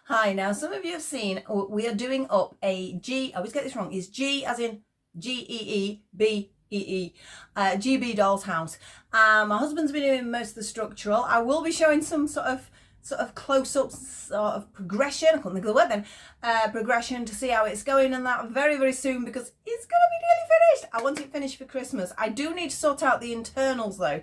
Hi, now some of you have seen we are doing up a G, I always get this wrong, is G as in G-E-E-B-E-E, GB Doll's House. My husband's been doing most of the structural. I will be showing some sort of close-ups, sort of progression, I couldn't think of the word then, progression to see how it's going and that very, very soon because it's going to be nearly finished. I want it finished for Christmas. I do need to sort out the internals though,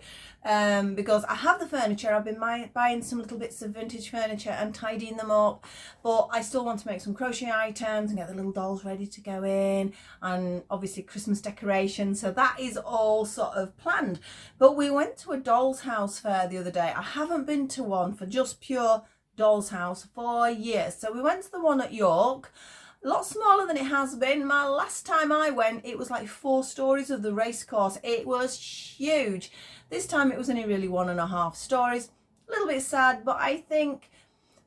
because I have the furniture. I've been buying some little bits of vintage furniture and tidying them up, but I still want to make some crochet items and get the little dolls ready to go in and obviously Christmas decorations. So that is all sort of planned. But we went to a doll's house fair the other day. I haven't been to one for just pure doll's house for years. So we went to the one at York. A lot smaller than it has been. My last time I went, it was like 4 stories of the race course. It was huge. This time it was only really 1.5 stories. A little bit sad, but I think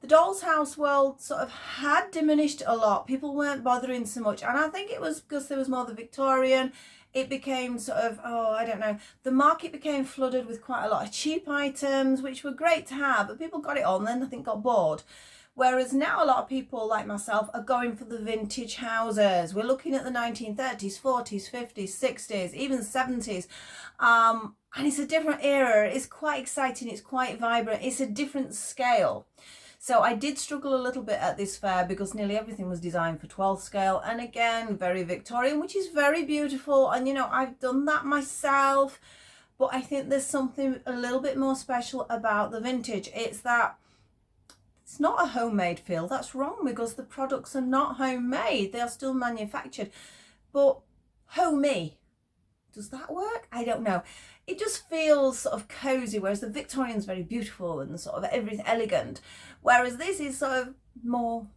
the doll's house world sort of had diminished a lot. People weren't bothering so much. And I think it was because there was more the Victorian. It became sort of, I don't know, the market became flooded with quite a lot of cheap items, which were great to have, but people got it on, then I think got bored. Whereas now a lot of people like myself are going for the vintage houses. We're looking at the 1930s, 40s, 50s, 60s, even 70s. And it's a different era. It's quite exciting. It's quite vibrant. It's a different scale. So I did struggle a little bit at this fair because nearly everything was designed for 12 scale. And again, very Victorian, which is very beautiful. And, you know, I've done that myself. But I think there's something a little bit more special about the vintage. It's that it's not a homemade feel. That's wrong because the products are not homemade. They are still manufactured. But homey, does that work? I don't know. It just feels sort of cozy, whereas the Victorian's very beautiful and sort of everything elegant. Whereas this is sort of more,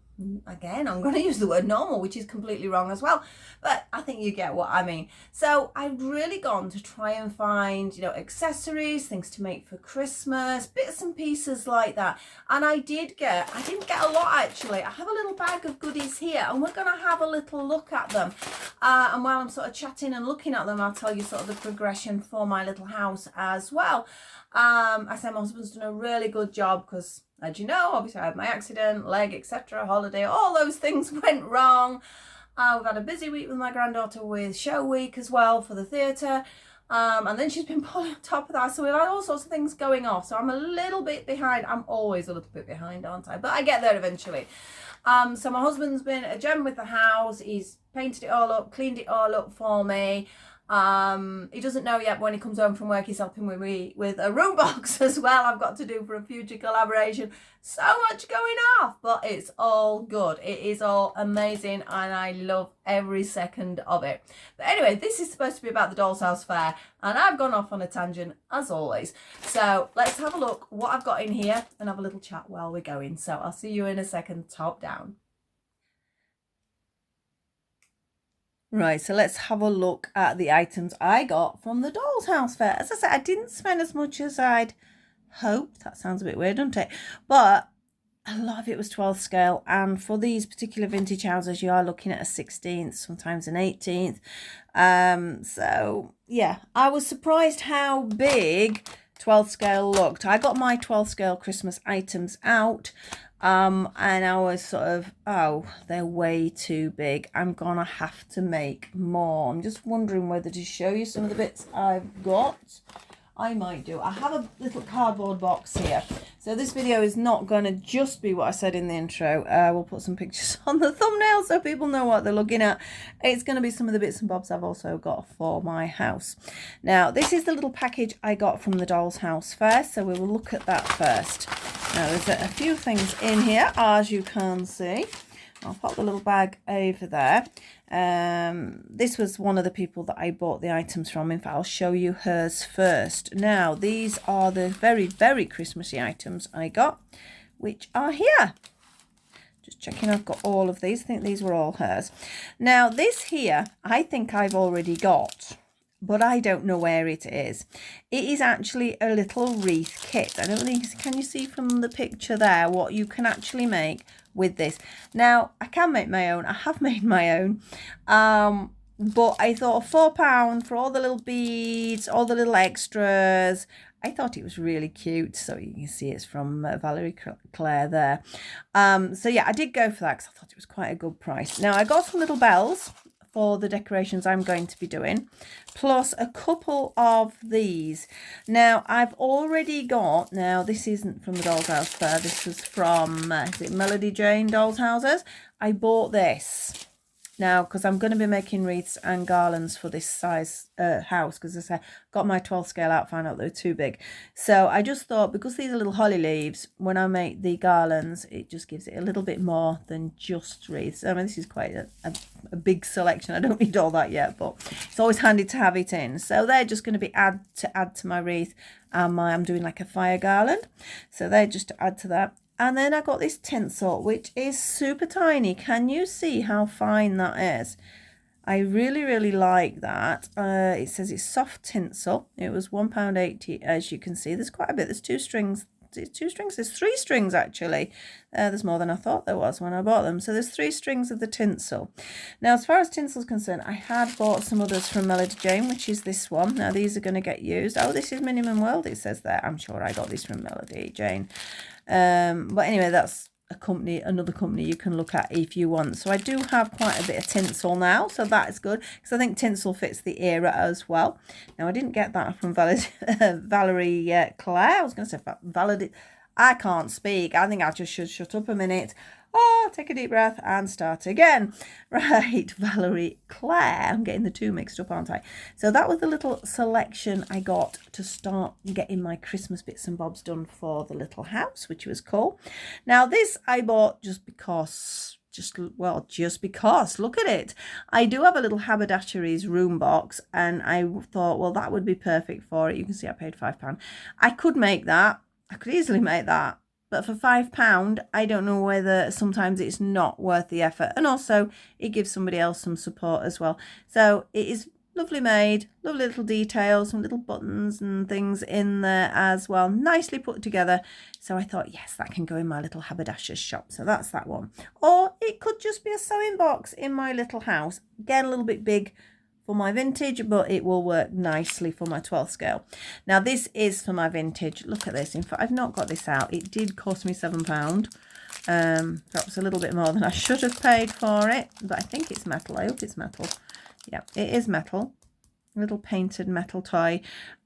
again, I'm going to use the word normal, which is completely wrong as well. But I think you get what I mean. So I've really gone to try and find, you know, accessories, things to make for Christmas, bits and pieces like that. And I didn't get a lot actually. I have a little bag of goodies here and we're going to have a little look at them. And while I'm sort of chatting and looking at them, I'll tell you sort of the progression for my little house as well. I said my husband's done a really good job because, as you know, obviously I had my accident, leg, etc., holiday, all those things went wrong. We've had a busy week with my granddaughter with show week as well for the theatre. And then she's been pulling on top of that. So we've had all sorts of things going off. So I'm a little bit behind. I'm always a little bit behind, aren't I? But I get there eventually. So my husband's been a gem with the house. He's painted it all up, cleaned it all up for me. He doesn't know yet, but when he comes home from work, he's helping me with a room box as well. I've got to do for a future collaboration. So much going off, but it's all good. It is all amazing and I love every second of it. But anyway, this is supposed to be about the Doll's House Fair and I've gone off on a tangent as always. So let's have a look what I've got in here and have a little chat while we're going. So I'll see you in a second, top down. Right, so let's have a look at the items I got from the Doll's House Fair. As I said, I didn't spend as much as I'd hoped. That sounds a bit weird, doesn't it? But a lot of it was 12 scale. And for these particular vintage houses, you are looking at a 16th, sometimes an 18th. So, yeah, I was surprised how big 12 scale looked. I got my 12 scale Christmas items out. And I was sort of, they're way too big. I'm gonna have to make more. I'm just wondering whether to show you some of the bits I've got. I might do. I have a little cardboard box here. So this video is not going to just be what I said in the intro. We'll put some pictures on the thumbnail so people know what they're looking at. It's going to be some of the bits and bobs I've also got for my house. Now, this is the little package I got from the Doll's House Fair. So we will look at that first. Now, there's a few things in here, as you can see. I'll pop the little bag over there. This was one of the people that I bought the items from. In fact, I'll show you hers first. Now, these are the very, very Christmassy items I got, which are here. Just checking I've got all of these. I think these were all hers. Now, this here, I think I've already got, but I don't know where it is. It is actually a little wreath kit. I don't think, can you see from the picture there what you can actually make with this? Now, I can make my own. I have made my own. But I thought £4 for all the little beads, all the little extras, I thought it was really cute. So you can see it's from Valerie Claire there. So yeah, I did go for that because I thought it was quite a good price. Now I got some little bells for the decorations I'm going to be doing, plus a couple of these. Now I've already got, now this isn't from the Doll's House Fair, this was from is it Melody Jane Doll's Houses. I bought this now because I'm going to be making wreaths and garlands for this size house, because as I said, got my 12 scale out, found out they were too big. So I just thought, because these are little holly leaves, when I make the garlands, it just gives it a little bit more than just wreaths. I mean, this is quite a big selection. I don't need all that yet, but it's always handy to have it in. So they're just going to be add to my wreath, and I'm doing like a fire garland. So they're just to add to that. And then I got this tinsel, which is super tiny. Can you see how fine that is? I really, really like that. It says it's soft tinsel. It was £1.80, as you can see. There's quite a bit. There's two strings. There's three strings, actually. There's more than I thought there was when I bought them. So there's 3 strings of the tinsel. Now, as far as tinsel is concerned, I had bought some others from Melody Jane, which is this one. Now, these are going to get used. Oh, this is Minimum World, it says there. I'm sure I got this from Melody Jane. But anyway, that's another company you can look at if you want. So I do have quite a bit of tinsel now, so that is good, because I think tinsel fits the era as well. Now I didn't get that from Valerie Claire. I was going to say Valerie. I can't speak. I think I just should shut up a minute. Oh, take a deep breath and start again. Right, Valerie Claire. I'm getting the two mixed up, aren't I? So that was the little selection I got to start getting my Christmas bits and bobs done for the little house, which was cool. Now this I bought just because, look at it. I do have a little haberdashery's room box, and I thought, well, that would be perfect for it. You can see I paid £5. I could make that. I could easily make that. But for £5, I don't know whether sometimes it's not worth the effort. And also, it gives somebody else some support as well. So it is lovely made, lovely little details, some little buttons and things in there as well. Nicely put together. So I thought, yes, that can go in my little haberdasher's shop. So that's that one. Or it could just be a sewing box in my little house. Again, a little bit big for my vintage, but it will work nicely for my 12th scale. Now this is for my vintage. Look at this. In fact, I've not got this out. It did cost me £7. Perhaps a little bit more than I should have paid for it, but I think it's metal. I hope it's metal. Yeah, it is metal. Little painted metal toy.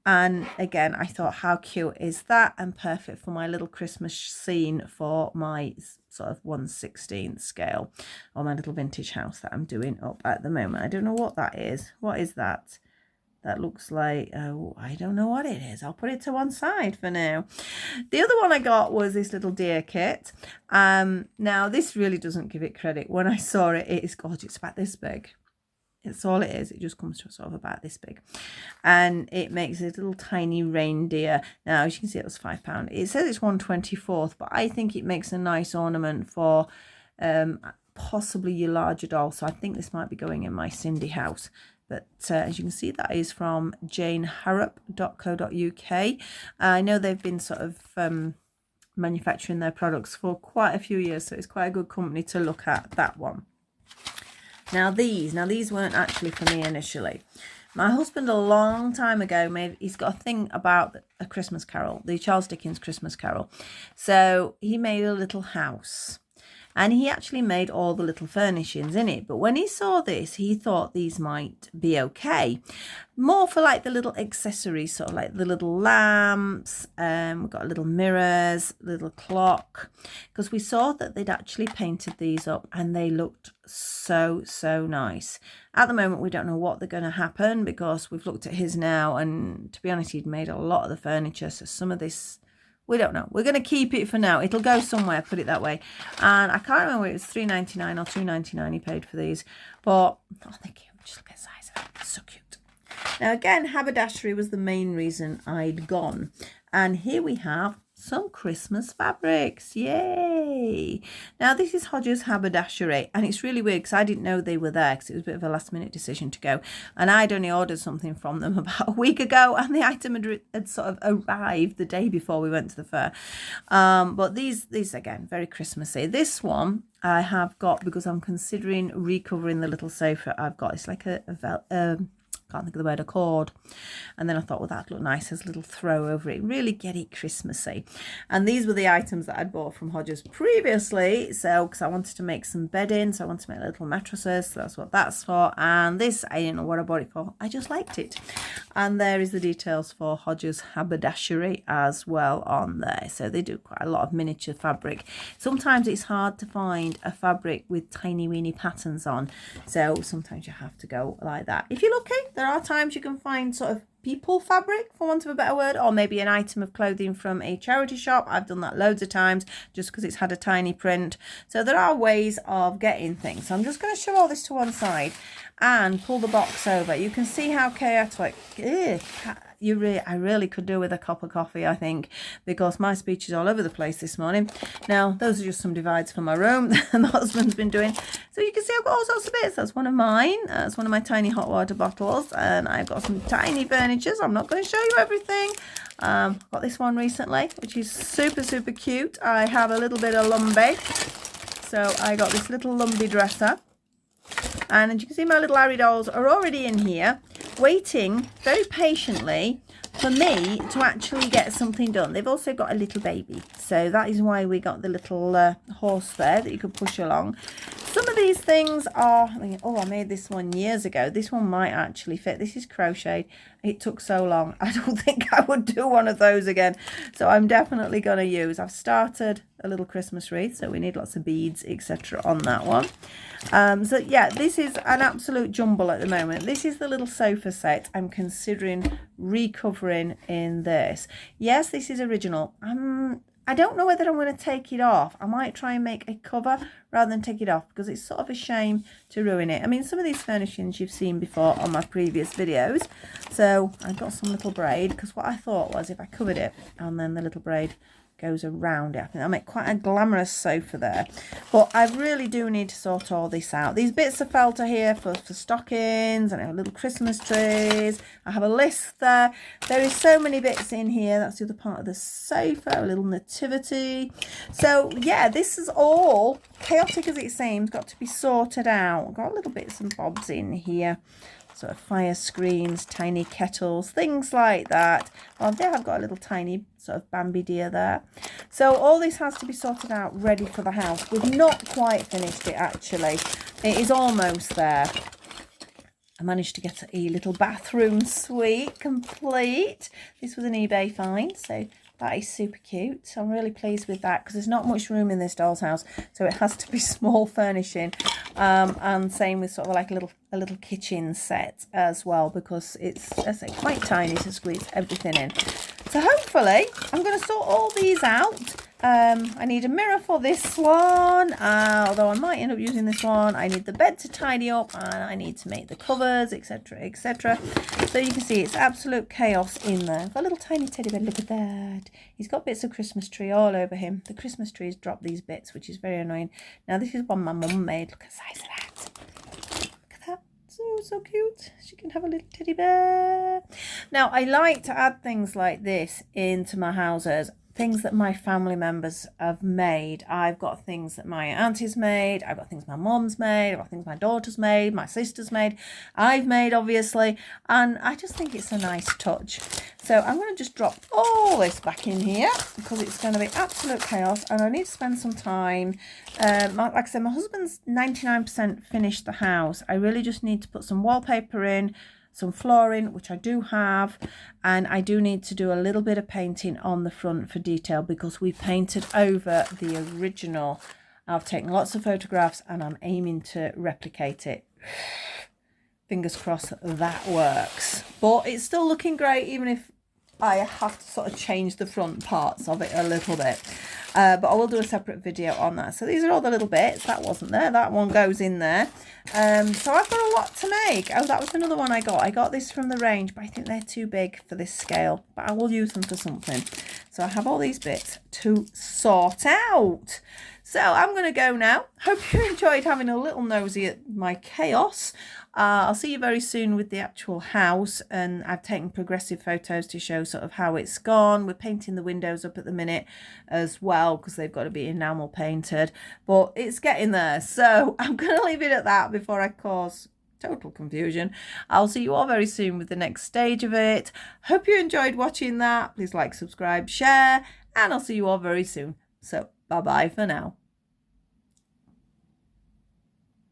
And again, I thought, how cute is that? And perfect for my little Christmas scene for my sort of 1/16 scale, or my little vintage house that I'm doing up at the moment. I don't know what that is. What is that? That looks like, oh, I don't know what it is. I'll put it to one side for now. The other one I got was this little deer kit. Now this really doesn't give it credit. When I saw it, it is gorgeous. It's about this big. It's all it is. It just comes to sort of about this big, and it makes a little tiny reindeer. Now, as you can see, it was £5. It says it's 1/24, but I think it makes a nice ornament for possibly your larger doll. So I think this might be going in my Cindy house. But as you can see, that is from janeharrop.co.uk. I know they've been sort of manufacturing their products for quite a few years, so it's quite a good company to look at, that one. Now these weren't actually for me initially. My husband a long time ago he's got a thing about A Christmas Carol, the Charles Dickens Christmas Carol. So he made a little house, and he actually made all the little furnishings in it. But when he saw this, he thought these might be okay. More for like the little accessories, sort of like the little lamps. We've got little mirrors, little clock. Because we saw that they'd actually painted these up, and they looked so nice. At the moment, we don't know what they're going to happen, because we've looked at his now, and to be honest, he'd made a lot of the furniture. So some of this, we don't know. We're going to keep it for now. It'll go somewhere, put it that way. And I can't remember it was $3.99 or $2.99 he paid for these. But, oh, they're cute. Just look at the size of it. It's so cute. Now, again, haberdashery was the main reason I'd gone. And here we have some Christmas fabrics. Yay! Now, this is Hodges Haberdashery. And it's really weird because I didn't know they were there, because it was a bit of a last-minute decision to go. And I'd only ordered something from them about a week ago, and the item had sort of arrived the day before we went to the fair. But these again, very Christmassy. This one I have got because I'm considering recovering the little sofa I've got. It's like I can't think of the word, a cord. And then I thought, well, that'd look nice as a little throw over it, really get it Christmassy. And these were the items that I'd bought from Hodges previously, so because I wanted to make some bedding, so I wanted to make little mattresses, so that's what that's for. And this, I didn't know what I bought it for, I just liked it. And there is the details for Hodges haberdashery as well on there. So they do quite a lot of miniature fabric. Sometimes it's hard to find a fabric with tiny weeny patterns on, so sometimes you have to go like that. If you're lucky, there are times you can find sort of people fabric, for want of a better word, or maybe an item of clothing from a charity shop. I've done that loads of times just because it's had a tiny print. So there are ways of getting things. So I'm just going to shove all this to one side and pull the box over. You can see how chaotic. I really could do with a cup of coffee, I think, because my speech is all over the place this morning. Now, those are just some divides for my room that the husband's been doing. So you can see I've got all sorts of bits. That's one of mine. That's one of my tiny hot water bottles. And I've got some tiny furnitures. I'm not going to show you everything. Got this one recently, which is super, super cute. I have a little bit of lumby. So I got this little lumby dresser. And as you can see, my little Harry dolls are already in here, waiting very patiently for me to actually get something done. They've also got a little baby, so that is why we got the little horse there that you could push along. Some of these things are, I made this one years ago. This one might actually fit. This is crocheted. It took so long. I don't think I would do one of those again. So I'm definitely going to use. I've started a little Christmas wreath, so we need lots of beads, etc. on that one. So yeah, this is an absolute jumble at the moment. This is the little sofa set I'm considering recovering in this. Yes, this is original. I don't know whether I'm going to take it off. I might try and make a cover rather than take it off, because it's sort of a shame to ruin it. I mean, some of these furnishings you've seen before on my previous videos. So I've got some little braid, because what I thought was if I covered it and then the little braid goes around it, I think that'll make quite a glamorous sofa there. But I really do need to sort all this out. These bits of felt are here for stockings, and I have little Christmas trees. I have a list there. There is so many bits in here. That's the other part of the sofa, a little nativity. So yeah, this is all, chaotic as it seems, got to be sorted out. Got little bits and bobs in here. Sort of fire screens, tiny kettles, things like that. Oh, there I've got a little tiny sort of Bambi deer there. So all this has to be sorted out, ready for the house. We've not quite finished it, actually. It is almost there. I managed to get a little bathroom suite complete. This was an eBay find, so that is super cute. So I'm really pleased with that, because there's not much room in this doll's house, so it has to be small furnishing. And same with sort of like a little kitchen set as well, because it's, as I say, quite tiny to squeeze everything in. So hopefully I'm going to sort all these out. I need a mirror for this one, although I might end up using this one. I need the bed to tidy up, and I need to make the covers, etc, etc. So you can see it's absolute chaos in there. I've got a little tiny teddy bear, look at that. He's got bits of Christmas tree all over him. The Christmas trees drop these bits, which is very annoying. Now this is one my mum made. Look at the size of that. Look at that. So cute. She can have a little teddy bear. Now I like to add things like this into my houses. Things that my family members have made. I've got things that my auntie's made. I've got things my mum's made. I've got things my daughter's made. My sister's made. I've made, obviously. And I just think it's a nice touch. So I'm going to just drop all this back in here, because it's going to be absolute chaos. And I need to spend some time. Like I said, my husband's 99% finished the house. I really just need to put some wallpaper in, some flooring, which I do have, and I do need to do a little bit of painting on the front for detail, because we painted over the original. I've taken lots of photographs and I'm aiming to replicate it. Fingers crossed that works. But it's still looking great, even if I have to sort of change the front parts of it a little bit. But I will do a separate video on that. So these are all the little bits. That wasn't there. That one goes in there. So I've got a lot to make. Oh, that was another one I got. I got this from the range, but I think they're too big for this scale. But I will use them for something. So I have all these bits to sort out. So I'm going to go now. Hope you enjoyed having a little nosy at my chaos. I'll see you very soon with the actual house, and I've taken progressive photos to show sort of how it's gone. We're painting the windows up at the minute as well, because they've got to be enamel painted, but it's getting there. So I'm going to leave it at that before I cause total confusion. I'll see you all very soon with the next stage of it. Hope you enjoyed watching that. Please like, subscribe, share, and I'll see you all very soon. So bye bye for now.